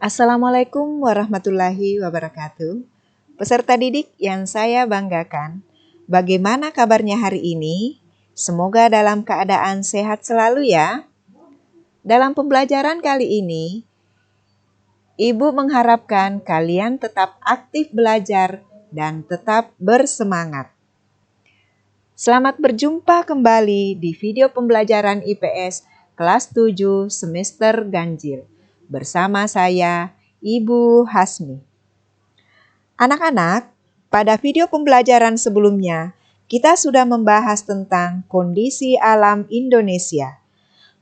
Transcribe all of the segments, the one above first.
Assalamualaikum warahmatullahi wabarakatuh. Peserta didik yang saya banggakan, bagaimana kabarnya hari ini? Semoga dalam keadaan sehat selalu ya. Dalam pembelajaran kali ini, Ibu mengharapkan kalian tetap aktif belajar dan tetap bersemangat. Selamat berjumpa kembali di video pembelajaran IPS kelas 7 semester ganjil. Bersama saya, Ibu Hasmi. Anak-anak, pada video pembelajaran sebelumnya, kita sudah membahas tentang kondisi alam Indonesia.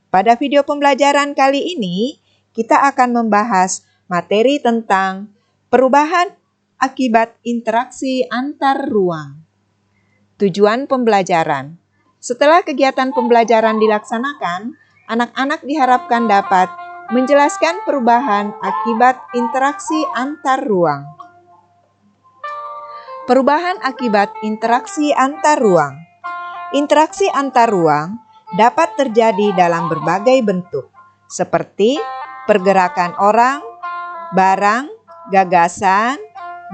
Pada video pembelajaran kali ini, kita akan membahas materi tentang perubahan akibat interaksi antar ruang. Tujuan pembelajaran. Setelah kegiatan pembelajaran dilaksanakan, anak-anak diharapkan dapat menjelaskan perubahan akibat interaksi antar ruang. Perubahan akibat interaksi antar ruang. Interaksi antar ruang dapat terjadi dalam berbagai bentuk, seperti pergerakan orang, barang, gagasan,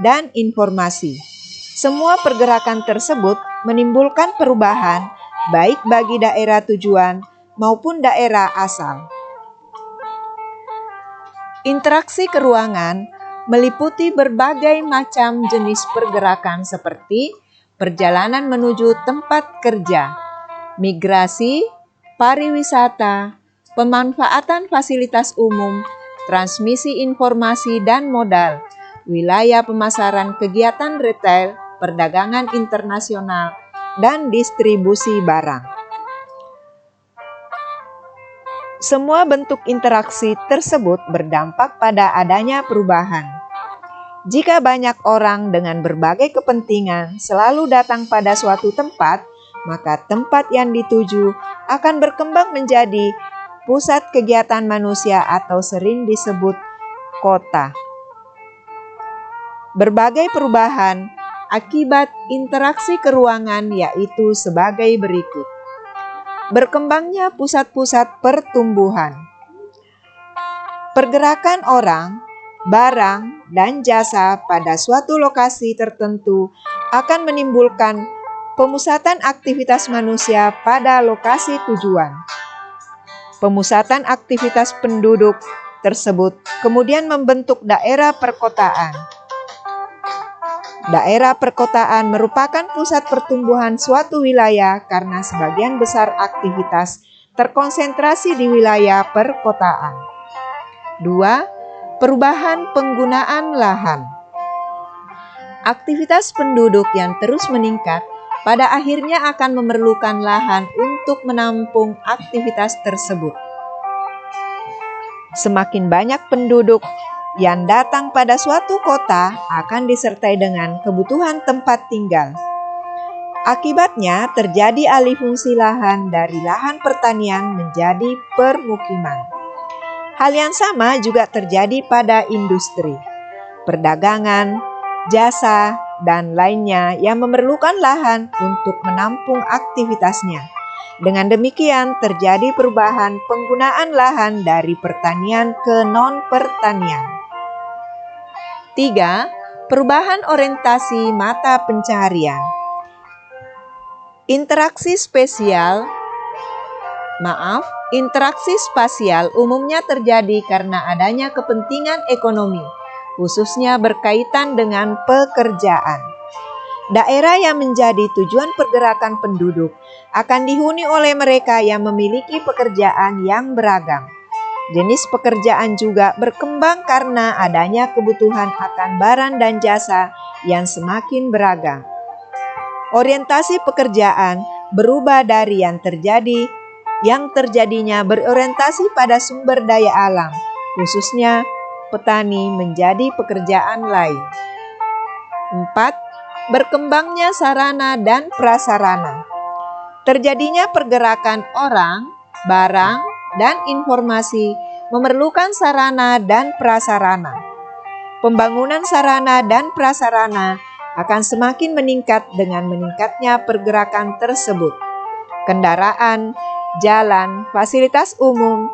dan informasi. Semua pergerakan tersebut menimbulkan perubahan baik bagi daerah tujuan maupun daerah asal. Interaksi keruangan meliputi berbagai macam jenis pergerakan seperti perjalanan menuju tempat kerja, migrasi, pariwisata, pemanfaatan fasilitas umum, transmisi informasi dan modal, wilayah pemasaran kegiatan retail, perdagangan internasional, dan distribusi barang. Semua bentuk interaksi tersebut berdampak pada adanya perubahan. Jika banyak orang dengan berbagai kepentingan selalu datang pada suatu tempat, maka tempat yang dituju akan berkembang menjadi pusat kegiatan manusia atau sering disebut kota. Berbagai perubahan akibat interaksi keruangan yaitu sebagai berikut. Berkembangnya pusat-pusat pertumbuhan. Pergerakan orang, barang, dan jasa pada suatu lokasi tertentu akan menimbulkan pemusatan aktivitas manusia pada lokasi tujuan. Pemusatan aktivitas penduduk tersebut kemudian membentuk daerah perkotaan. Daerah perkotaan merupakan pusat pertumbuhan suatu wilayah karena sebagian besar aktivitas terkonsentrasi di wilayah perkotaan. 2. Perubahan penggunaan lahan. Aktivitas penduduk yang terus meningkat pada akhirnya akan memerlukan lahan untuk menampung aktivitas tersebut. Semakin banyak penduduk yang datang pada suatu kota akan disertai dengan kebutuhan tempat tinggal. Akibatnya terjadi alih fungsi lahan dari lahan pertanian menjadi permukiman. Hal yang sama juga terjadi pada industri, perdagangan, jasa, dan lainnya yang memerlukan lahan untuk menampung aktivitasnya. Dengan demikian terjadi perubahan penggunaan lahan dari pertanian ke non-pertanian. 3. Perubahan orientasi mata pencaharian. Interaksi spasial umumnya terjadi karena adanya kepentingan ekonomi, khususnya berkaitan dengan pekerjaan. Daerah yang menjadi tujuan pergerakan penduduk akan dihuni oleh mereka yang memiliki pekerjaan yang beragam. Jenis pekerjaan juga berkembang karena adanya kebutuhan akan barang dan jasa yang semakin beragam. Orientasi pekerjaan berubah dari yang terjadinya berorientasi pada sumber daya alam, khususnya petani menjadi pekerjaan lain. 4. Berkembangnya sarana dan prasarana. Terjadinya pergerakan orang, barang, dan informasi memerlukan sarana dan prasarana. Pembangunan sarana dan prasarana akan semakin meningkat dengan meningkatnya pergerakan tersebut. Kendaraan, jalan, fasilitas umum,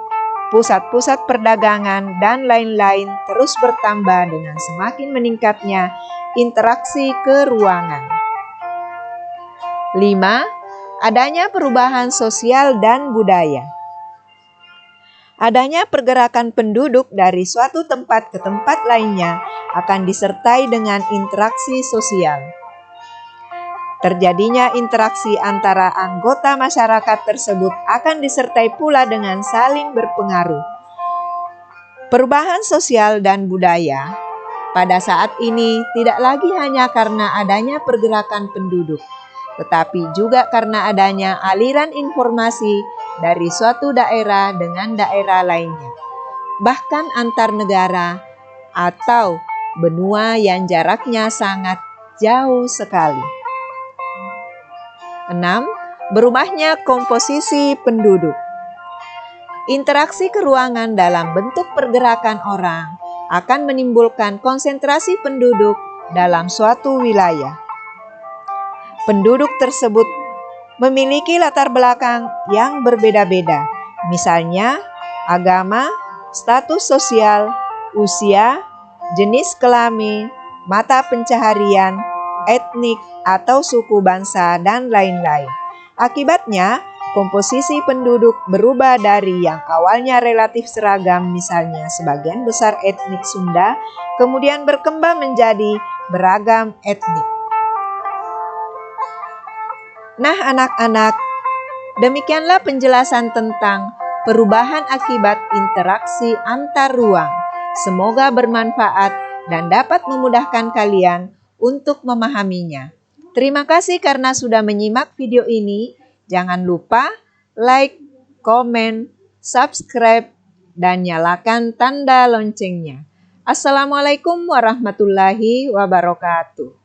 pusat-pusat perdagangan, dan lain-lain terus bertambah dengan semakin meningkatnya interaksi keruangan. 5. Adanya perubahan sosial dan budaya. Adanya pergerakan penduduk dari suatu tempat ke tempat lainnya akan disertai dengan interaksi sosial. Terjadinya interaksi antara anggota masyarakat tersebut akan disertai pula dengan saling berpengaruh. Perubahan sosial dan budaya pada saat ini tidak lagi hanya karena adanya pergerakan penduduk, tetapi juga karena adanya aliran informasi dari suatu daerah dengan daerah lainnya, bahkan antar negara atau benua yang jaraknya sangat jauh sekali. 6. Berubahnya komposisi penduduk. Interaksi keruangan dalam bentuk pergerakan orang akan menimbulkan konsentrasi penduduk dalam suatu wilayah. Penduduk tersebut memiliki latar belakang yang berbeda-beda, misalnya agama, status sosial, usia, jenis kelamin, mata pencaharian, etnik atau suku bangsa, dan lain-lain. Akibatnya, komposisi penduduk berubah dari yang awalnya relatif seragam, misalnya sebagian besar etnik Sunda, kemudian berkembang menjadi beragam etnik. Nah, anak-anak, demikianlah penjelasan tentang perubahan akibat interaksi antar ruang. Semoga bermanfaat dan dapat memudahkan kalian untuk memahaminya. Terima kasih karena sudah menyimak video ini. Jangan lupa like, komen, subscribe, dan nyalakan tanda loncengnya. Assalamualaikum warahmatullahi wabarakatuh.